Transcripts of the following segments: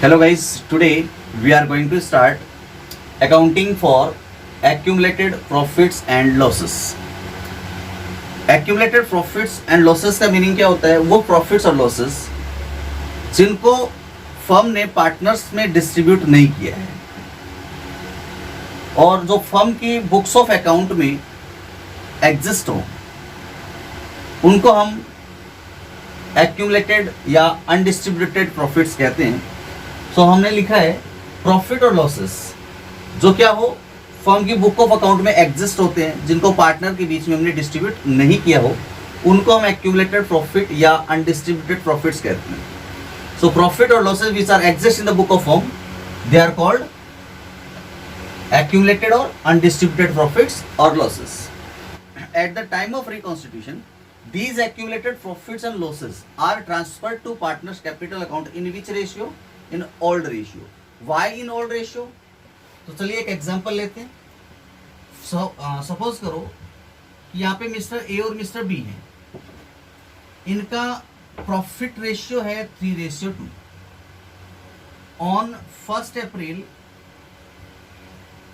Hello guys, today we are going to start accounting for accumulated profits and losses. Accumulated profits and losses का meaning क्या होता है? वो profits और losses जिनको फर्म ने पार्टनर्स में डिस्ट्रीब्यूट नहीं किया है और जो फर्म की बुक्स ऑफ अकाउंट में एग्जिस्ट हो, उनको हम एक्यूमुलेटेड या अनडिस्ट्रीब्यूटेड प्रॉफिट्स कहते हैं. सो हमने लिखा है प्रॉफिट और लॉसेस जो क्या हो, फर्म की बुक ऑफ अकाउंट में एग्जिस्ट होते हैं, जिनको पार्टनर के बीच में हमने डिस्ट्रीब्यूट नहीं किया हो, उनको हम एक्यूमुलेटेड प्रॉफिट या अनडिस्ट्रीब्यूटेड प्रॉफिट्स कहते हैं. सो प्रॉफिट और losses which are exist in the book of firm, they are called accumulated or undistributed profits or losses. At the time of reconstitution, these accumulated profits and losses are transferred to partners capital account in which ratio? In old ratio. Why in old ratio? तो चलिए एक example लेते हैं. Suppose करो कि यहाँ पे mister A और मिस्टर बी हैं, इनका प्रॉफिट रेशियो है 3:2. ऑन 1 अप्रैल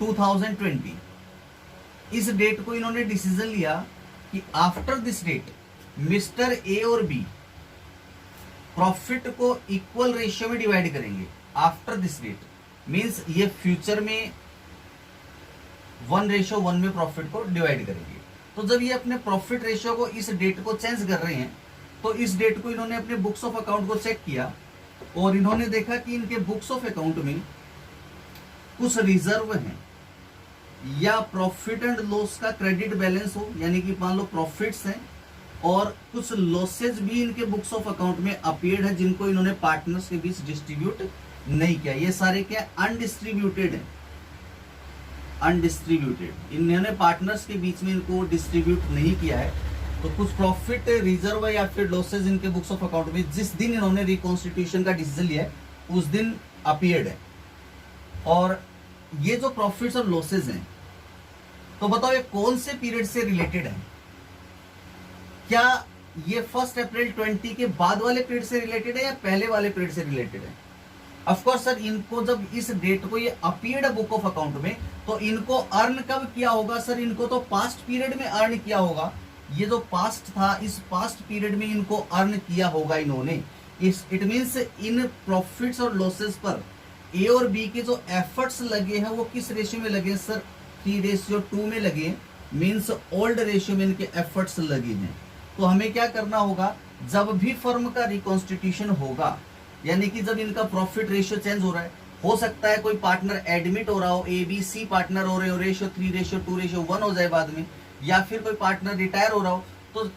2020 इस डेट को इन्होंने डिसीजन लिया कि after this date mister A और बी प्रॉफिट को इक्वल रेशियो में डिवाइड करेंगे. आफ्टर दिस डेट मींस ये फ्यूचर में 1:1 में प्रॉफिट को डिवाइड करेंगे. तो जब ये अपने प्रॉफिट रेशियो को इस डेट को चेंज कर रहे हैं, तो इस डेट को इन्होंने अपने बुक्स ऑफ अकाउंट को चेक किया और इन्होंने देखा कि इनके बुक्स ऑफ अकाउंट में कुछ रिजर्व हैं या प्रॉफिट एंड लॉस का क्रेडिट बैलेंस हो, यानी कि मान लो प्रॉफिट्स हैं और कुछ लॉसेज भी इनके बुक्स ऑफ अकाउंट में अपीयर्ड है, जिनको इन्होंने पार्टनर्स के बीच डिस्ट्रीब्यूट नहीं किया. ये सारे क्या अनडिस्ट्रीब्यूटेड है, अनडिस्ट्रीब्यूटेड, इन्होंने पार्टनर्स के बीच में इनको डिस्ट्रीब्यूट नहीं किया है. तो कुछ प्रॉफिट रिजर्व या फिर लॉसेज इनके बुक्स ऑफ अकाउंट में जिस दिन इन्होंने रिकॉन्स्टिट्यूशन का डिसीजन लिया है उस दिन अपीयर्ड है. और ये जो प्रॉफिट्स और लॉसेज हैं, तो बताओ ये कौन से पीरियड से रिलेटेड है? क्या ये 1 अप्रैल 20 के बाद वाले पीरियड से रिलेटेड है या पहले वाले पीरियड से रिलेटेड है? ऑफ कोर्स सर, इनको जब इस डेट को ये अपीयर्ड बुक ऑफ अकाउंट में, तो इनको अर्न कब किया होगा सर? इनको तो पास्ट पीरियड में अर्न किया होगा. ये जो पास्ट था, इस पास्ट पीरियड में इनको अर्न किया होगा इन्होंने. इट मीन्स इन प्रॉफिट्स और लॉसेस पर ए और बी के जो एफर्ट्स लगे हैं वो किस रेशियो में लगे हैं सर? 3:2 में लगे. मीन्स ओल्ड रेशियो में इनके एफर्ट्स लगे हैं. तो हमें क्या करना होगा, जब भी फर्म का रिकॉन्स्टिट्यूशन होगा, यानी कि जब इनका प्रॉफिट रेशियो चेंज हो रहा है, हो सकता है कोई पार्टनर एडमिट हो रहा हो, ए बी सी पार्टनर हो रहे हो, रेशियो 3:2:1 हो जाए बाद में, या फिर कोई पार्टनर रिटायर हो रहा हो, तो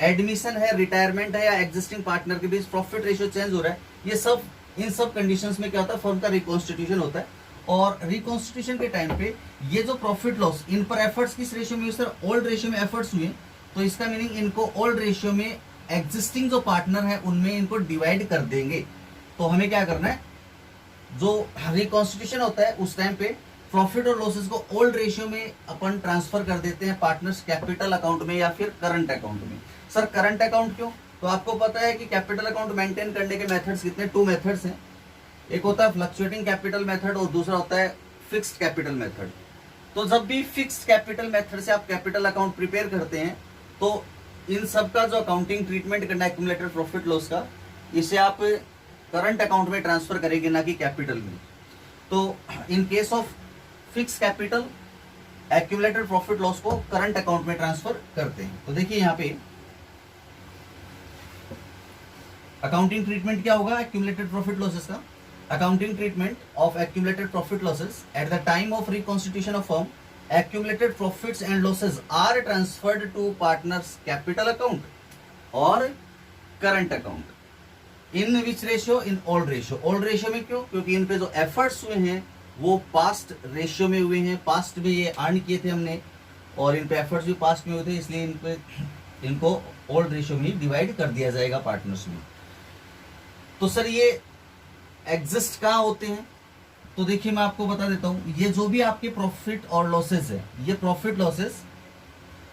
एडमिशन है, रिटायरमेंट है या एग्जिस्टिंग पार्टनर के बीच प्रॉफिट रेशियो चेंज हो रहा है, ये सब इन सब कंडीशंस में क्या होता है, फर्म का रिकॉन्स्टिट्यूशन होता है. और रिकॉन्स्टिट्यूशन के टाइम पे ये जो प्रॉफिट लॉस, इन पर एफर्ट्स किस रेशियो में हुए सर? ओल्ड रेशियो में एफर्ट्स हुए. तो इसका मीनिंग इनको ओल्ड रेशियो में एग्जिस्टिंग जो पार्टनर है उनमें इनको डिवाइड कर देंगे. तो हमें क्या करना है, जो रिकॉन्स्टिट्यूशन होता है उस टाइम पे प्रॉफिट और लॉसेस को ओल्ड रेशियो में अपन ट्रांसफर कर देते हैं पार्टनर्स कैपिटल अकाउंट में या फिर करंट अकाउंट में. सर करंट अकाउंट क्यों? तो आपको पता है कि कैपिटल अकाउंट मेंटेन करने के मेथड्स कितने? 2 मेथड्स हैं. एक होता है फ्लक्चुएटिंग कैपिटल मेथड और दूसरा होता है फिक्स्ड कैपिटल मेथड. तो जब भी फिक्स्ड कैपिटल मेथड से आप कैपिटल अकाउंट प्रिपेयर करते हैं, तो इन सब का जो अकाउंटिंग ट्रीटमेंट करना है एक्यूमुलेटेड प्रॉफिट लॉस का, इसे आप करंट अकाउंट में ट्रांसफर करेंगे, ना कि कैपिटल में. तो in case of fixed capital accumulated profit loss को करंट अकाउंट में ट्रांसफर करते हैं. तो देखिए यहाँ पे अकाउंटिंग ट्रीटमेंट क्या होगा एक्यूमुलेटेड प्रॉफिट लॉसेस का? Accounting treatment of accumulated profit losses at the time of reconstitution of firm, accumulated profits and losses are transferred to partners capital account or current account. In which ratio? In old ratio. Old ratio में क्यों? क्योंकि इन पे जो efforts हुए हैं वो past ratio में हुए हैं, past में ये earn किए थे हमने, और इन पे efforts भी past में हुए थे, इसलिए इनको old ratio में डिवाइड कर दिया जाएगा पार्टनर्स में. तो सर ये एग्जिस्ट कहाँ होते हैं? तो देखिए मैं आपको बता देता हूं, ये जो भी आपके प्रॉफिट और लॉसेस है, ये प्रॉफिट लॉसेस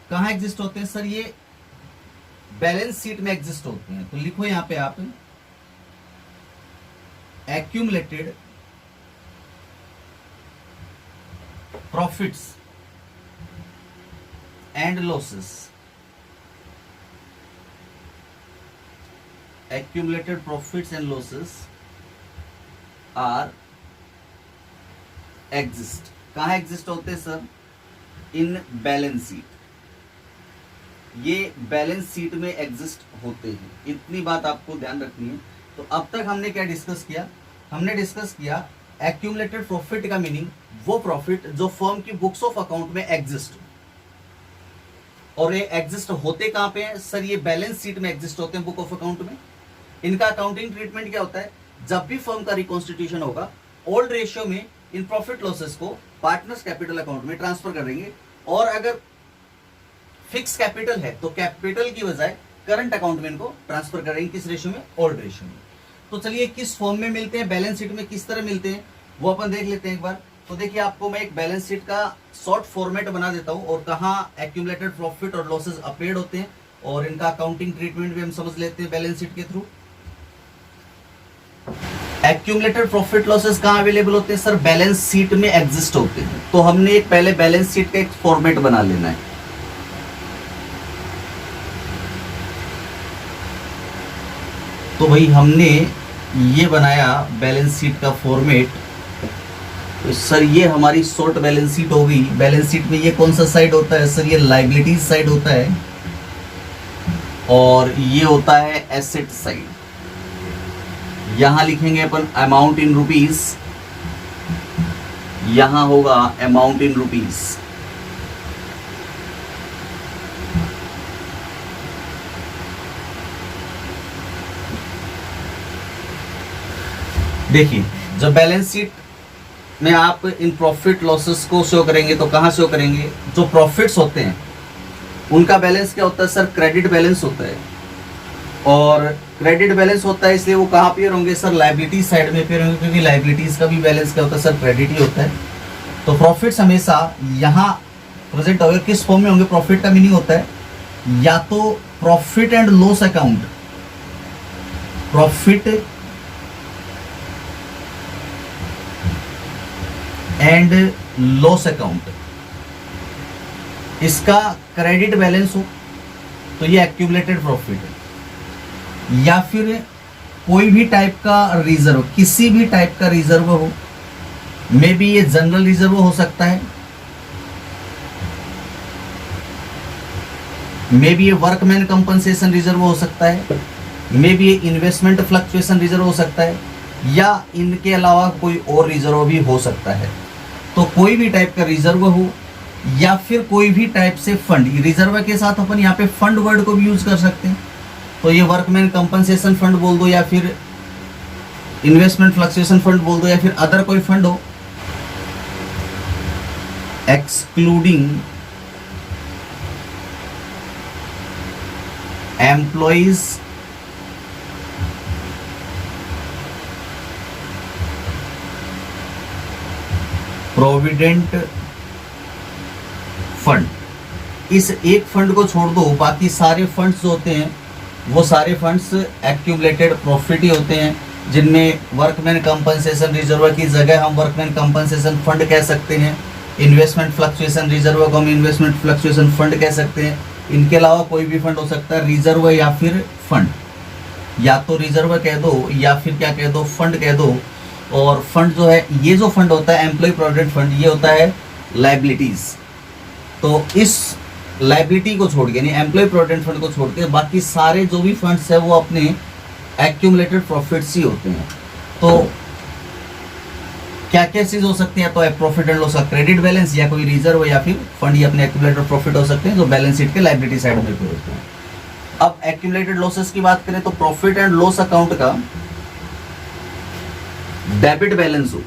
कहाँ एग्जिस्ट होते हैं सर? ये बैलेंस शीट में एग्जिस्ट होते हैं. तो लिखो यहाँ पे आप accumulated profits and losses, accumulated profits and losses are exist. कहाँ एग्जिस्ट होते हैं सर? In balance sheet. ये बैलेंस शीट में एग्जिस्ट होते हैं. इतनी बात आपको ध्यान रखनी है. तो अब तक हमने क्या डिस्कस किया? हमने डिस्कस किया एक्यूमुलेटेड प्रॉफिट का मीनिंग वो प्रॉफिट जो फर्म की बुक्स ऑफ अकाउंट में एग्जिस्ट हो. और ये एग्जिस्ट होते कहां पे हैं सर? ये बैलेंस शीट में एग्जिस्ट होते हैं, बुक ऑफ अकाउंट में. इनका अकाउंटिंग ट्रीटमेंट क्या होता है? जब भी फर्म का रिकॉन्स्टिट्यूशन होगा, ओल्ड रेशियो में इन प्रॉफिट लॉसेस को पार्टनर्स कैपिटल अकाउंट में ट्रांसफर कर देंगे. और अगर फिक्स कैपिटल है तो कैपिटल की बजाय करंट अकाउंट में इनको ट्रांसफर करेंगे. किस रेशियो में? ओल्ड रेशियो में. तो चलिए किस फॉर्म में मिलते हैं, बैलेंस शीट में किस तरह मिलते हैं वो अपन देख लेते हैं एक बार. तो देखिए आपको मैं एक बैलेंस शीट का शॉर्ट फॉर्मेट बना देता हूं और कहां एक्यूमुलेटेड प्रॉफिट और लॉसेस अपीयर्ड होते हैं और इनका अकाउंटिंग ट्रीटमेंट भी हम समझ लेते हैं बैलेंस शीट के थ्रू. एक्यूमुलेटेड प्रॉफिट लॉसेस कहां अवेलेबल होते हैं सर? बैलेंस शीट में एग्जिस्ट होते हैं. तो हमने एक पहले बैलेंस शीट का एक फॉर्मेट बना लेना है. तो भाई हमने ये बनाया बैलेंस शीट का फॉर्मेट. तो सर ये हमारी शॉर्ट बैलेंस शीट हो गई. बैलेंस शीट में ये कौन सा साइड होता है सर? ये लायबिलिटीज साइड होता है और ये होता है एसेट साइड. यहां लिखेंगे अपन अमाउंट इन रुपीस, यहां होगा अमाउंट इन रुपीस. देखिए जब बैलेंस शीट में आप इन प्रॉफिट लॉसेस को शो करेंगे तो कहां शो करेंगे? जो प्रॉफिट्स होते हैं उनका बैलेंस क्या होता है सर? क्रेडिट बैलेंस होता है. और क्रेडिट बैलेंस होता है इसलिए वो कहां पे होंगे सर? लायबिलिटी साइड में पे होंगे, क्योंकि लायबिलिटीज का भी बैलेंस क्या होता है सर? क्रेडिट ही होता है. तो प्रॉफिट्स हमेशा यहां प्रेजेंट होंगे. किस फॉर्म में होंगे? प्रॉफिट का मीनिंग होता है या तो profit and loss account, profit and loss account, इसका क्रेडिट बैलेंस हो तो ये एक्यूमुलेटेड प्रॉफिट है. या फिर कोई भी टाइप का रिजर्व, किसी भी टाइप का रिजर्व हो, मे बी ये जनरल रिजर्व हो सकता है, मे बी ये वर्कमैन कंपनसेशन रिजर्व हो सकता है, मे बी ये इन्वेस्टमेंट फ्लक्चुएशन रिजर्व हो सकता है, या इनके अलावा कोई और रिजर्व भी हो सकता है. तो कोई भी टाइप का रिजर्व हो या फिर कोई भी टाइप से फंड. रिजर्व के साथ अपन यहाँ पे फंड वर्ड को भी यूज कर सकते हैं. तो ये वर्कमैन कंपनसेशन फंड बोल दो या फिर इन्वेस्टमेंट फ्लक्चुएशन फंड बोल दो या फिर अदर कोई फंड हो. Excluding employees provident fund. इस एक फंड को छोड़ दो, बाकी सारे फंड्स जो होते हैं वो सारे फंड्स एक्यूमुलेटेड प्रॉफिट ही होते हैं, जिनमें वर्कमैन कंपनसेशन रिजर्व की जगह हम वर्कमैन कंपनसेशन फंड कह सकते हैं. इन्वेस्टमेंट फ्लक्चुएशन रिजर्व को हम इन्वेस्टमेंट फ्लक्चुएशन फंड कह सकते हैं. इनके अलावा कोई भी फंड हो सकता है, रिजर्व या फिर फंड. या तो रिजर्व कह दो या फिर क्या कह दो? फंड कह दो. और फंड जो है, ये जो फंड होता है एम्प्लॉय प्रोविडेंट फंड, ये होता है लायबिलिटीज. तो इस लायबिलिटी को छोड़ के, यानी एम्प्लॉय प्रोविडेंट फंड को छोड़ के बाकी सारे जो भी फंड्स है वो अपने एक्यूमुलेटेड प्रॉफिट्स ही होते हैं. तो क्या क्या चीज हो सकती है? तो प्रॉफिट एंड लॉस का क्रेडिट बैलेंस, या कोई रिजर्व या फिर फंड, ये अपने एक्यूमुलेटेड प्रॉफिट हो सकते हैं जो बैलेंस शीट के लायबिलिटी साइड में होते हैं. अब एक्यूमुलेटेड लॉसेस की बात करें तो प्रॉफिट एंड लॉस अकाउंट का डेबिट बैलेंस हो,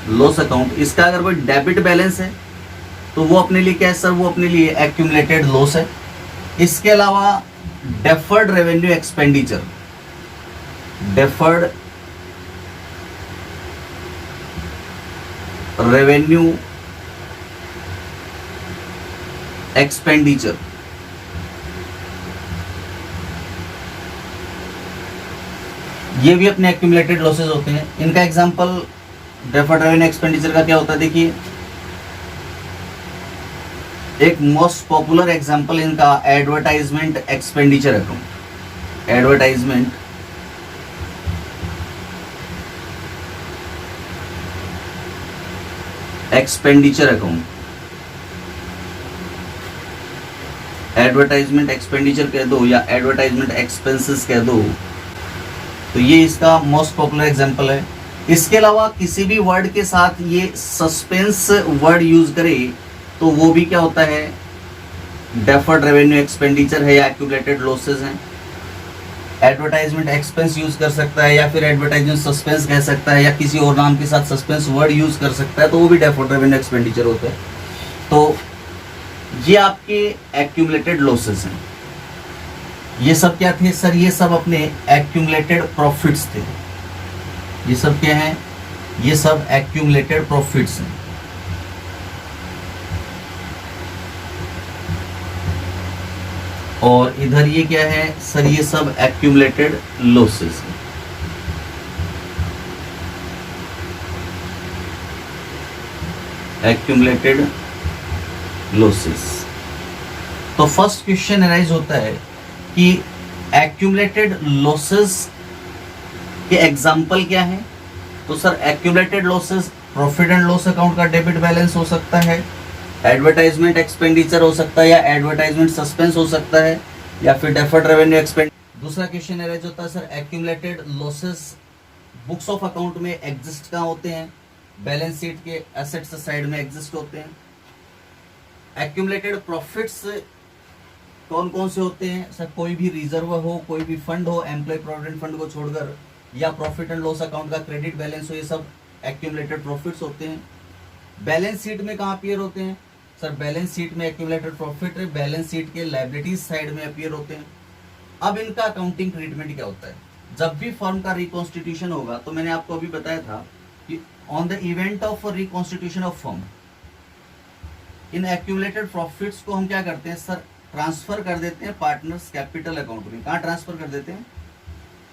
लॉस अकाउंट, इसका अगर कोई डेबिट बैलेंस है तो वो अपने लिए क्या है सर? वो अपने लिए एक्यूमुलेटेड लॉस है. इसके अलावा deferred revenue expenditure, deferred revenue expenditure, ये भी अपने एक्यूमुलेटेड लॉसेज होते हैं। इनका एग्जांपल डेफर्ड रेवेन्यू एक्सपेंडिचर का क्या होता है, देखिए एक मोस्ट पॉपुलर एग्जांपल इनका advertisement expenditure account. Advertisement expenditure account, advertisement expenditure कह दो या एडवर्टाइजमेंट एक्सपेंसेस कह दो, तो ये इसका मोस्ट पॉपुलर एग्जांपल है। इसके अलावा किसी भी वर्ड के साथ ये सस्पेंस वर्ड यूज करे तो वो भी क्या होता है, डेफर्ड रेवेन्यू एक्सपेंडिचर है या एक्यूमुलेटेड लॉसेस हैं। एडवर्टाइजमेंट एक्सपेंस यूज कर सकता है या फिर एडवर्टाइजमेंट सस्पेंस कह सकता है या किसी और नाम के साथ सस्पेंस वर्ड यूज कर सकता है, तो वो भी डेफर्ड रेवेन्यू एक्सपेंडिचर होता है। तो ये आपके एक्यूमुलेटेड लॉसेस हैं। ये सब क्या थे सर, ये सब अपने एक्यूमुलेटेड प्रॉफिट्स थे। ये सब क्या है, ये सब एक्यूमुलेटेड प्रॉफिट्स हैं। और इधर ये क्या है सर, ये सब एक्यूमुलेटेड लॉसेस हैं। Accumulated losses. तो फर्स्ट क्वेश्चन अराइज होता है कि एक्यूमुलेटेड लॉसेस के एग्जाम्पल क्या है। तो sir accumulated losses profit and loss account का डेबिट बैलेंस हो सकता है, एडवर्टाइजमेंट एक्सपेंडिचर हो सकता है या एडवर्टाइजमेंट सस्पेंस हो सकता है, या फिर डेफर्ड रेवेन्यू एक्सपेंड। दूसरा क्वेश्चन अराइज होता है sir accumulated losses books of account में एग्जिस्ट कहाँ होते हैं, बैलेंस शीट के एसेट्स साइड में एग्जिस्ट होते हैं। एक्यूमुलेटेड प्रॉफिट्स कौन कौन से होते हैं सर, कोई भी रिजर्व हो, कोई भी फंड हो, एम्प्लॉय प्रोविडेंट फंड को छोड़कर, या प्रॉफिट एंड लॉस अकाउंट का क्रेडिट बैलेंस हो, ये सब एक्यूमुलेटेड प्रॉफिट्स होते हैं। बैलेंस शीट में कहाँ अपीयर होते हैं सर, बैलेंस शीट में एक्यूमुलेटेड प्रॉफिट बैलेंस शीट के लायबिलिटीज साइड में अपीयर होते हैं। अब इनका अकाउंटिंग ट्रीटमेंट क्या होता है, जब भी फर्म का रिकॉन्स्टिट्यूशन होगा, तो मैंने आपको अभी बताया था कि on the event of reconstitution of firm, in accumulated profits को हम क्या करते हैं सर, ट्रांसफर कर देते हैं पार्टनर्स कैपिटल अकाउंट में। कहाँ ट्रांसफर कर देते हैं,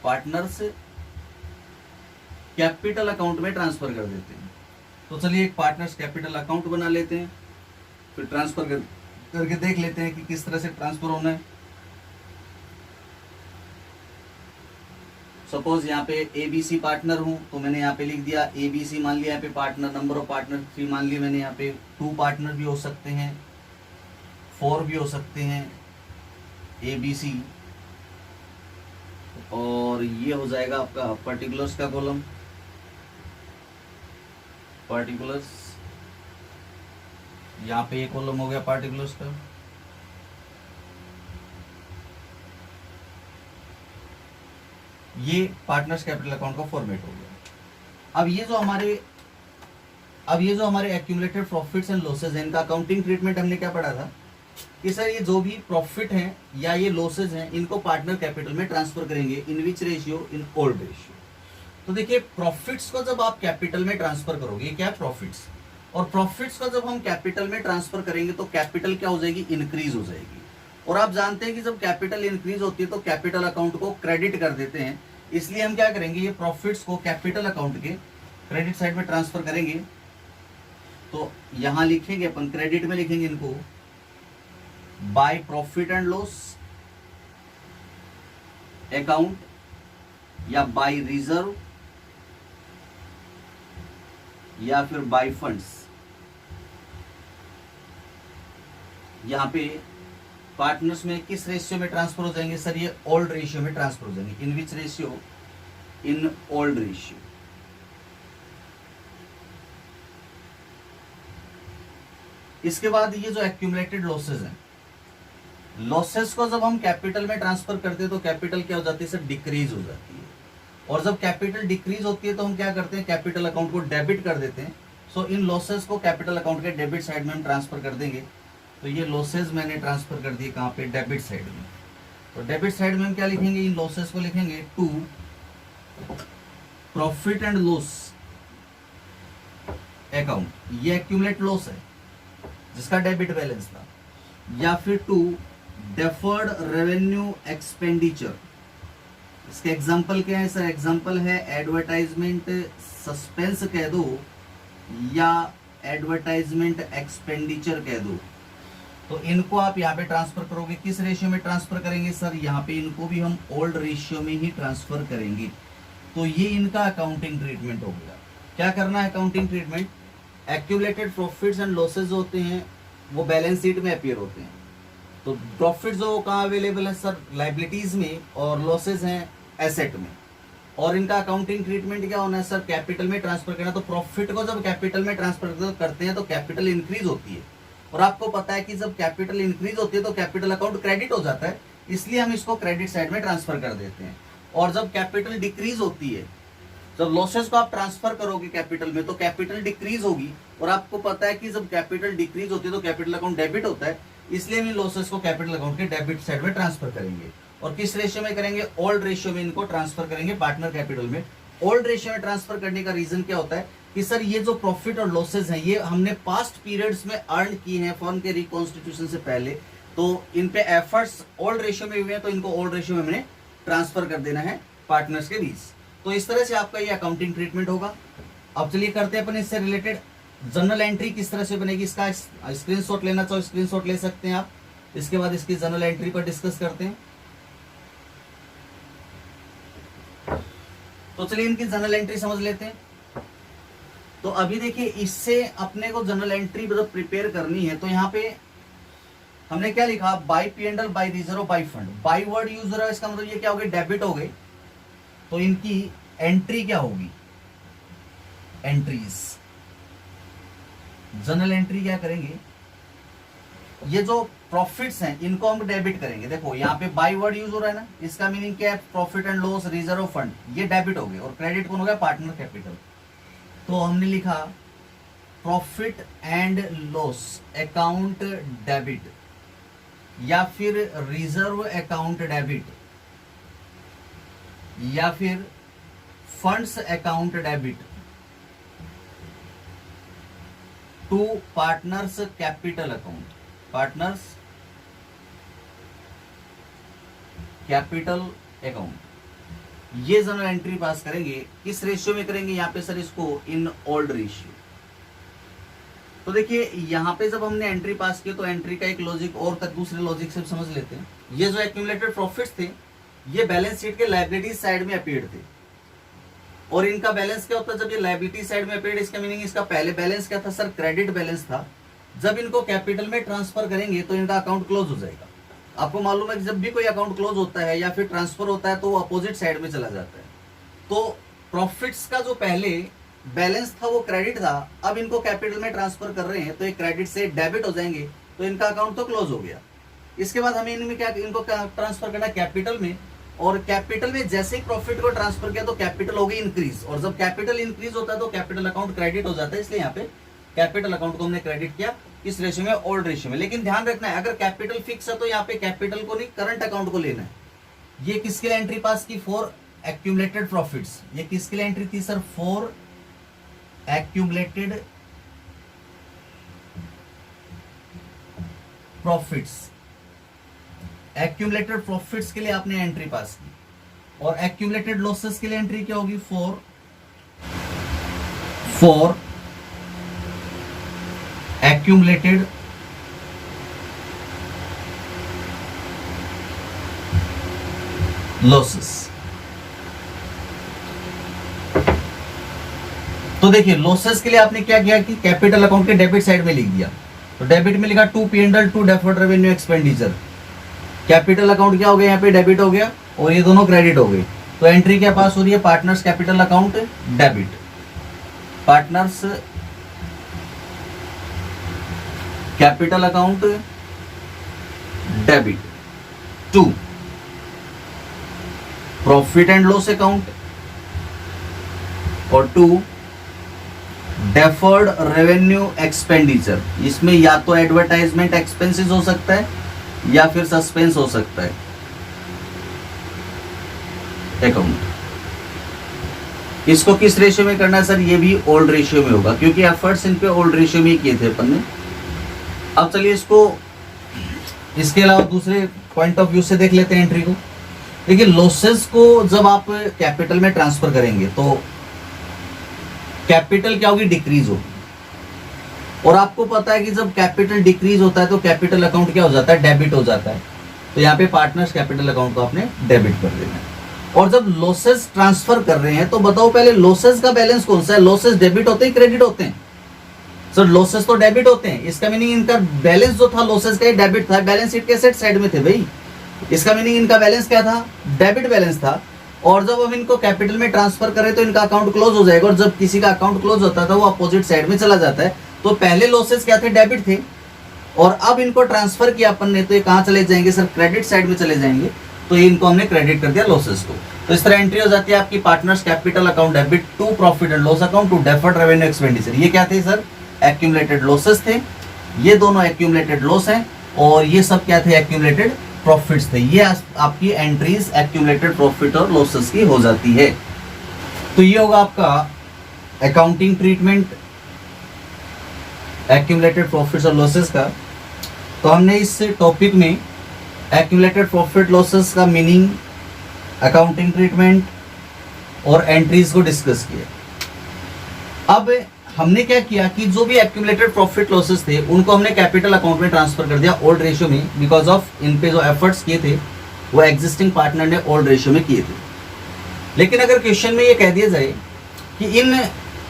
पार्टनर्स कैपिटल अकाउंट में ट्रांसफर कर देते हैं। तो चलिए एक पार्टनर्स कैपिटल अकाउंट बना लेते हैं, फिर ट्रांसफर करके देख लेते हैं कि किस तरह से ट्रांसफर होना है। सपोज यहाँ पे एबीसी पार्टनर हूं, तो मैंने यहाँ पे लिख दिया एबीसी, मान लिया यहाँ पे पार्टनर, नंबर ऑफ पार्टनर 3 मान लिया मैंने। यहाँ पे 2 पार्टनर भी हो सकते हैं, 4 भी हो सकते हैं एबीसी, और ये हो जाएगा आपका पर्टिकुलर्स का कॉलम, पार्टिकुलर्स। यहाँ पे एक कॉलम हो गया पार्टिकुलर्स का, ये पार्टनर्स कैपिटल अकाउंट का फॉर्मेट हो गया। अब ये जो हमारे एक्यूमुलेटेड प्रॉफिट्स एंड लॉसेज हैं, इनका अकाउंटिंग ट्रीटमेंट हमने क्या पढ़ा था कि सर ये जो भी प्रॉफिट हैं या ये लॉसेज हैं, इनको पार्टनर कैपिटल में ट्रांसफर करेंगे। In which ratio, in old ratio. तो देखिए प्रॉफिट्स को जब आप कैपिटल में ट्रांसफर करोगे, क्या है प्रॉफिट्स, और प्रॉफिट्स को जब हम कैपिटल में ट्रांसफर करेंगे तो कैपिटल क्या हो जाएगी, इंक्रीज हो जाएगी। और आप जानते हैं कि जब कैपिटल इंक्रीज होती है तो कैपिटल अकाउंट को क्रेडिट कर देते हैं, इसलिए हम क्या करेंगे, ये प्रॉफिट्स को कैपिटल अकाउंट के क्रेडिट साइड में ट्रांसफर करेंगे। तो यहां लिखेंगे अपन, क्रेडिट में लिखेंगे इनको by profit and loss account या बाय रिजर्व या फिर बाय फंड्स। यहां पे पार्टनर्स में किस रेशियो में ट्रांसफर हो जाएंगे सर, ये ओल्ड रेशियो में ट्रांसफर हो जाएंगे। In which ratio, in old ratio. इसके बाद ये जो एक्यूमुलेटेड लॉसेस हैं, लॉसेस को जब हम कैपिटल में ट्रांसफर करते हैं तो कैपिटल क्या हो जाती है सर, डिक्रीज हो जाती है। और जब कैपिटल डिक्रीज होती है तो हम क्या करते हैं, कैपिटल अकाउंट को डेबिट कर देते हैं। सो इन लॉसेस को कैपिटल अकाउंट के डेबिट साइड में हम ट्रांसफर कर देंगे। तो ये लॉसेस मैंने ट्रांसफर कर दिए कहाँ पे, डेबिट साइड में। तो डेबिट साइड में हम क्या लिखेंगे, इन लॉसेस को लिखेंगे to profit and loss account, ये एक्यूमुलेट लॉस है जिसका डेबिट बैलेंस था, या फिर टू डेफर्ड रेवेन्यू एक्सपेंडिचर, इसके एग्जाम्पल क्या है सर? एग्जाम्पल है एडवर्टाइजमेंट सस्पेंस कह दो या एडवर्टाइजमेंट एक्सपेंडिचर कह दो। तो इनको आप यहाँ पे ट्रांसफर करोगे, किस रेशियो में ट्रांसफर करेंगे सर? यहाँ पे इनको भी हम ओल्ड रेशियो में ही ट्रांसफर करेंगे। तो ये इनका अकाउंटिंग ट्रीटमेंट हो गया। क्या करना है accounting treatment? Accumulated profits and losses होते हैं वो बैलेंस शीट में अपीयर होते हैं। तो प्रॉफिट्स जो कहाँ अवेलेबल है सर? लाइबिलिटीज में, और लॉसेज हैं एसेट में। और इनका अकाउंटिंग ट्रीटमेंट क्या होना है सर? कैपिटल में ट्रांसफर करना। तो प्रॉफिट को जब कैपिटल में ट्रांसफर करते हैं तो कैपिटल इंक्रीज होती है, और आपको पता है कि जब कैपिटल इंक्रीज होती है तो कैपिटल अकाउंट क्रेडिट हो जाता है, इसलिए हम इसको क्रेडिट साइड में ट्रांसफर कर देते हैं। और जब कैपिटल डिक्रीज होती है, जब लॉसेस को आप ट्रांसफर करोगे कैपिटल में तो कैपिटल डिक्रीज होगी, और आपको पता है कि जब कैपिटल डिक्रीज होती है तो कैपिटल अकाउंट डेबिट होता है, इसलिए हम इन लॉसेस को कैपिटल अकाउंट के डेबिट साइड में ट्रांसफर करेंगे। और किस रेशियो में करेंगे? ओल्ड रेशियो में इनको ट्रांसफर करेंगे, पार्टनर कैपिटल में। ओल्ड रेशियो में ट्रांसफर करने का रीजन क्या होता है कि सर ये जो प्रॉफिट और लॉसेज हैं ये हमने पास्ट पीरियड्स में अर्न किए हैं फर्म के रिकॉन्स्टिट्यूशन से पहले, तो इन पे एफर्ट्स ओल्ड रेशियो में हुए हैं, तो इनको ओल्ड रेशियो में हमने ट्रांसफर कर देना है पार्टनर्स के बीच। तो इस तरह से आपका ये अकाउंटिंग ट्रीटमेंट होगा। अब चलिए करते हैं अपन इससे रिलेटेड जर्नल एंट्री किस तरह से बनेगी। इसका स्क्रीनशॉट लेना चाहो स्क्रीनशॉट ले सकते हैं आप। इसके बाद इसकी जर्नल एंट्री पर डिस्कस करते हैं। तो चलिए इनकी जर्नल एंट्री समझ लेते हैं। तो अभी देखिए इससे अपने को जर्नल एंट्री मतलब प्रिपेयर करनी है, तो यहाँ पे हमने क्या लिखा? By P&L, by reserve, by fund. By word use हो रहा है, इसका मतलब ये क्या हो गए? डेबिट हो गए। तो इनकी एंट्री क्या होगी? एंट्रीज, जर्नल एंट्री क्या करेंगे? ये जो प्रॉफिट्स हैं इनको हम डेबिट करेंगे। देखो यहाँ पे बाय वर्ड यूज हो रहा है ना, इसका मीनिंग क्या है? Profit and loss, reserve, fund, ये डेबिट हो गए, और क्रेडिट कौन हो गया? Partner capital. तो हमने लिखा profit and loss account debit, या फिर रिजर्व अकाउंट डेबिट, या फिर funds account debit to partners capital account, partners capital account. ये जर्नल एंट्री पास करेंगे। किस रेशियो में करेंगे? यहाँ पे सर इसको इन ओल्ड रेशियो। तो देखिए यहाँ पे जब हमने एंट्री पास की तो एंट्री का एक लॉजिक और दूसरे लॉजिक से समझ लेते हैं। ये जो एक्यूमुलेटेड प्रॉफिट्स थे ये बैलेंस शीट के लायबिलिटी साइड में अपीयर्ड थे, और इनका बैलेंस क्या होता है? जब ये लायबिलिटी साइड में अपीयर्ड, इसका मीनिंग इसका पहले बैलेंस क्या था सर? क्रेडिट बैलेंस था। जब इनको कैपिटल में ट्रांसफर करेंगे तो इनका अकाउंट क्लोज हो जाएगा। आपको मालूम है कि जब भी कोई अकाउंट क्लोज होता है या फिर ट्रांसफर होता है तो वो अपोजिट साइड में चला जाता है। तो प्रॉफिट्स का जो पहले बैलेंस था वो क्रेडिट था, अब इनको कैपिटल में ट्रांसफर कर रहे हैं तो एक क्रेडिट से डेबिट हो जाएंगे, तो इनका अकाउंट तो क्लोज हो गया। इसके बाद हमें इनमें क्या, इनको ट्रांसफर करना है कैपिटल में, और कैपिटल में जैसे ही प्रॉफिट को ट्रांसफर किया तो कैपिटल हो गई इंक्रीज, और जब कैपिटल इंक्रीज होता है तो कैपिटल अकाउंट क्रेडिट हो जाता है, इसलिए यहाँ पे कैपिटल अकाउंट को हमने क्रेडिट किया किस रेशियो में? ओल्ड रेशियो में। लेकिन ध्यान रखना है अगर कैपिटल फिक्स है तो यहाँ पे कैपिटल को नहीं करंट अकाउंट को लेना है। ये किसके लिए एंट्री पास की? For accumulated profits. ये किसके लिए एंट्री थी sir? For accumulated profits. Accumulated profits के लिए आपने एंट्री पास की, और एक्यूमुलेटेड लॉसेस के लिए एंट्री क्या होगी? For accumulated losses। तो देखिए लॉसेस के लिए आपने क्या किया कि कैपिटल अकाउंट के डेबिट साइड में लिख दिया। तो डेबिट में लिखा to P&L, to deferred revenue expenditure. Capital account क्या हो गया? यहाँ पे डेबिट हो गया, और ये दोनों क्रेडिट हो गए। तो एंट्री क्या पास हो रही है? Partners capital account debit, partners capital account debit to profit and loss account, और टू डेफर्ड रेवेन्यू एक्सपेंडिचर। इसमें या तो एडवर्टाइजमेंट एक्सपेंसेस हो सकता है या फिर सस्पेंस हो सकता है अकाउंट। इसको किस रेशियो में करना है सर? ये भी ओल्ड रेशियो में होगा, क्योंकि एफर्ट्स इन पे ओल्ड रेशियो में ही किए थे अपन ने। अब चलिए इसको इसके अलावा दूसरे पॉइंट ऑफ व्यू से देख लेते हैं एंट्री को। देखिए लॉसेस को जब आप कैपिटल में ट्रांसफर करेंगे तो कैपिटल क्या होगी, डिक्रीज होगी। और आपको पता है कि जब कैपिटल डिक्रीज होता है तो कैपिटल अकाउंट क्या हो जाता है, डेबिट हो जाता है। तो यहाँ पे पार्टनर्स कैपिटल अकाउंट को आपने डेबिट कर देना है। और जब लॉसेस ट्रांसफर कर रहे हैं तो बताओ पहले लॉसेस का बैलेंस कौन सा है, लॉसेस डेबिट होते हैं क्रेडिट होते हैं? सर लॉसेस तो डेबिट होते हैं। इसका मीनिंग इनका बैलेंस जो था लॉसेस का डेबिट था, बैलेंस शीट के सेट साइड में थे भाई। इसका मीनिंग इनका बैलेंस क्या था, डेबिट बैलेंस था। और जब हम इनको कैपिटल में ट्रांसफर करें तो इनका अकाउंट क्लोज हो जाएगा। और जब किसी का अकाउंट क्लोज होता था वो अपोजिट साइड में चला जाता है। तो पहले लॉसेस क्या थे, डेबिट थे। और अब इनको ट्रांसफर किया अपन ने तो ये कहाँ चले जाएंगे सर, क्रेडिट साइड में चले जाएंगे। तो ये इनको हमने क्रेडिट कर दिया लॉसेस को। तो इस तरह एंट्री हो जाती है आपकी partners capital account debit to profit and loss account to deferred revenue expenditure. ये क्या थे सर, एक्यूमुलेटेड लॉसेस थे। ये दोनों एक्यूमुलेटेड लॉस हैं और ये सब क्या थे, एक्यूमुलेटेड प्रॉफिट्स थे। ये आपकी एंट्रीज एक्यूमुलेटेड प्रॉफिट और लॉसेस की हो जाती है। तो ये होगा आपका अकाउंटिंग ट्रीटमेंट एक्यूमुलेटेड प्रॉफिट्स और लॉसेस का। तो हमने इस टॉपिक में एक्यूमुलेटेड प्रॉफिट लॉसेस का मीनिंग, अकाउंटिंग ट्रीटमेंट और एंट्रीज को डिस्कस किया। अब हमने क्या किया कि जो भी एक्यूमुलेटेड प्रॉफिट लॉसेस थे उनको हमने कैपिटल अकाउंट में ट्रांसफर कर दिया ओल्ड रेशियो में, बिकॉज ऑफ इन पे जो एफर्ट्स किए थे वो एग्जिस्टिंग पार्टनर ने ओल्ड रेशियो में किए थे। लेकिन अगर क्वेश्चन में ये कह दिया जाए कि इन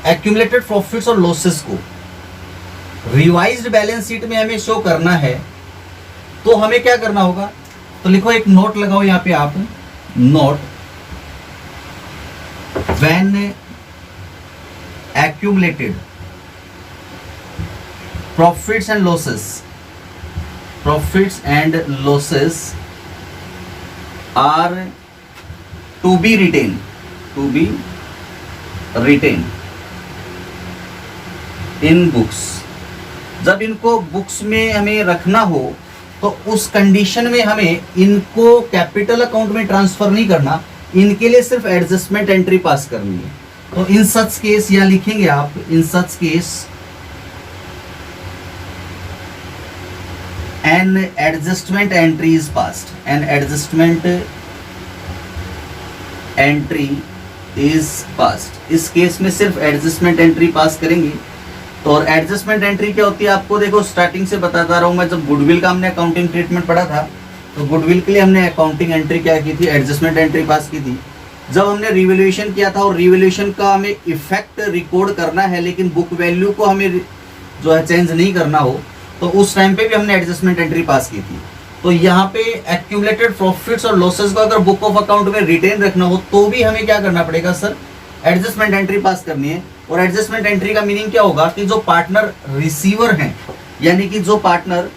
एक्यूमुलेटेड प्रॉफिट्स और लॉसेस को रिवाइज्ड बैलेंस शीट में हमें शो करना है तो हमें क्या करना होगा, तो लिखो एक नोट लगाओ यहाँ पे आप, note when accumulated profits and losses are to be retained in books। जब इनको बुक्स में हमें रखना हो तो उस कंडीशन में हमें इनको कैपिटल अकाउंट में ट्रांसफर नहीं करना, इनके लिए सिर्फ एडजस्टमेंट एंट्री पास करनी है। तो इन सच केस यहां लिखेंगे आप, in such case an adjustment entry is passed, an adjustment entry is passed. इस केस में सिर्फ एडजस्टमेंट एंट्री पास करेंगे। तो और एडजस्टमेंट एंट्री क्या होती है आपको देखो स्टार्टिंग से बताता रहा हूं मैं। जब गुडविल का हमने अकाउंटिंग ट्रीटमेंट पढ़ा था तो गुडविल के लिए हमने अकाउंटिंग एंट्री क्या की थी, एडजस्टमेंट एंट्री पास की थी। जब हमने रिवैल्यूएशन किया था और रिवैल्यूएशन का हमें इफेक्ट रिकॉर्ड करना है लेकिन बुक वैल्यू को हमें जो है चेंज नहीं करना हो, तो उस टाइम पे भी हमने एडजस्टमेंट एंट्री पास की थी। तो यहाँ पे एक्यूमुलेटेड प्रॉफिट्स और लॉसेस को अगर बुक ऑफ अकाउंट में रिटेन रखना हो तो भी हमें क्या करना पड़ेगा सर, एडजस्टमेंट एंट्री पास करनी है। और एडजस्टमेंट एंट्री का मीनिंग क्या होगा कि जो पार्टनर रिसीवर हैं, यानी कि जो पार्टनर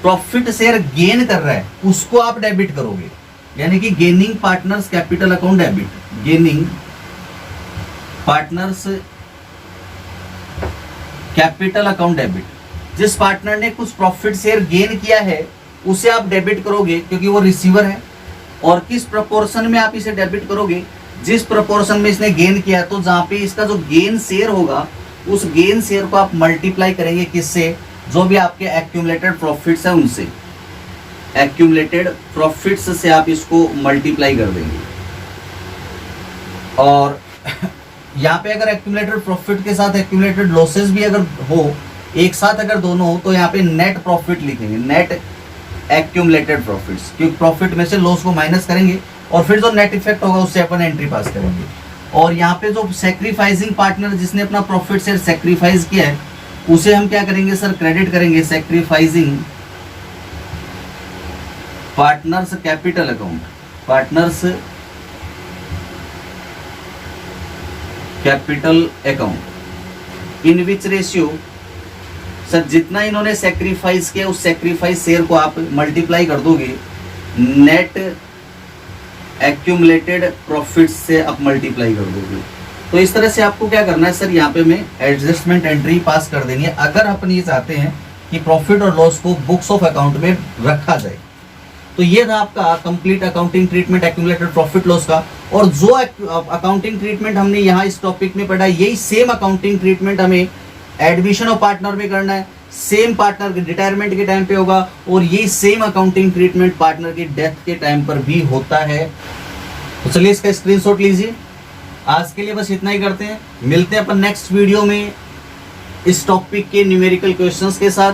प्रॉफिट शेयर गेन कर रहा है उसको आप डेबिट करोगे, यानी कि gaining partners capital account debit, gaining partners capital account debit. जिस पार्टनर ने कुछ प्रॉफिट शेयर गेन किया है उसे आप डेबिट करोगे क्योंकि वो रिसीवर है। और किस प्रोपोर्शन में आप इसे डेबिट करोगे, जिस प्रोपोर्शन में इसने गेन किया, तो जहां पे इसका जो गेन शेयर होगा उस गेन शेयर को आप मल्टीप्लाई करेंगे किससे, जो भी आपके एक्यूमुलेटेड प्रॉफिट्स है उनसे, एक्यूमुलेटेड प्रॉफिट्स से आप इसको मल्टीप्लाई कर देंगे। और यहाँ पे अगर एक्यूमुलेटेड प्रॉफिट के साथ एक्यूमुलेटेड लॉसेस भी अगर हो, एक साथ अगर दोनों हो, तो यहाँ पे नेट प्रॉफिट लिखेंगे, नेट एक्यूमुलेटेड प्रॉफिट्स, क्योंकि प्रॉफिट में से लॉस को माइनस करेंगे और फिर जो नेट इफेक्ट होगा उससे अपन एंट्री पास करेंगे। और यहाँ पे जो सैक्रिफाइसिंग पार्टनर जिसने अपना प्रॉफिट शेयर सैक्रिफाइस किया है उसे हम क्या करेंगे सर, क्रेडिट करेंगे, sacrificing partners capital account, partners capital account. In which ratio sir, जितना इन्होंने सैक्रिफाइस किया उस सैक्रिफाइस शेयर को आप मल्टीप्लाई कर दोगे नेट एक्यूमुलेटेड प्रॉफिट्स से आप मल्टीप्लाई कर दोगे। तो इस तरह से आपको क्या करना है सर, यहाँ पे में एडजस्टमेंट एंट्री पास कर देनी है अगर अपन ये चाहते हैं कि प्रॉफिट और लॉस को बुक्स ऑफ अकाउंट में रखा जाए। तो ये था आपका complete accounting treatment accumulated profit loss का। और जो अकाउंटिंग ट्रीटमेंट हमने यहाँ इस टॉपिक में पढ़ा, यही सेम अकाउंटिंग ट्रीटमेंट हमें एडमिशन ऑफ पार्टनर में करना है, सेम पार्टनर के रिटायरमेंट के टाइम पे होगा और ये सेम अकाउंटिंग ट्रीटमेंट पार्टनर की डेथ के टाइम पर भी होता है। तो चलिए इसका स्क्रीनशॉट लीजिए। आज के लिए बस इतना ही करते हैं, मिलते हैं अपन नेक्स्ट वीडियो में इस टॉपिक के न्यूमेरिकल क्वेश्चंस के साथ।